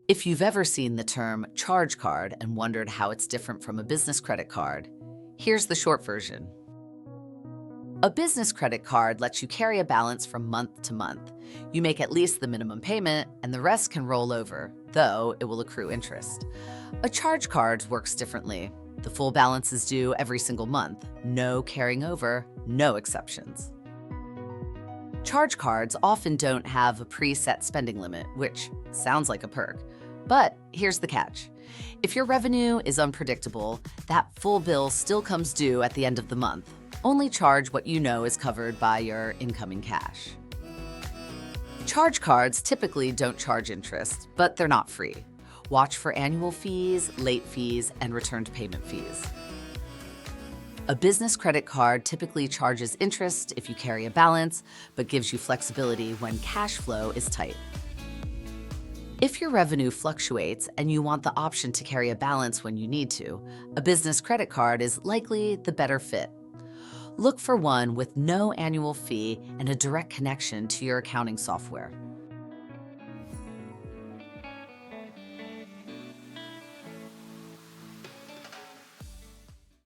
If you've ever seen the term charge card and wondered how it's different from a business credit card, here's the short version. A business credit card lets you carry a balance from month to month. You make at least the minimum payment, and the rest can roll over, though it will accrue interest. A charge card works differently. The full balance is due every single month. No carrying over, no exceptions. Charge cards often don't have a preset spending limit, which sounds like a perk. But here's the catch. If your revenue is unpredictable, that full bill still comes due at the end of the month. Only charge what you know is covered by your incoming cash. Charge cards typically don't charge interest, but they're not free. Watch for annual fees, late fees, and returned payment fees. A business credit card typically charges interest if you carry a balance, but gives you flexibility when cash flow is tight. If your revenue fluctuates and you want the option to carry a balance when you need to, a business credit card is likely the better fit. Look for one with no annual fee and a direct connection to your accounting software.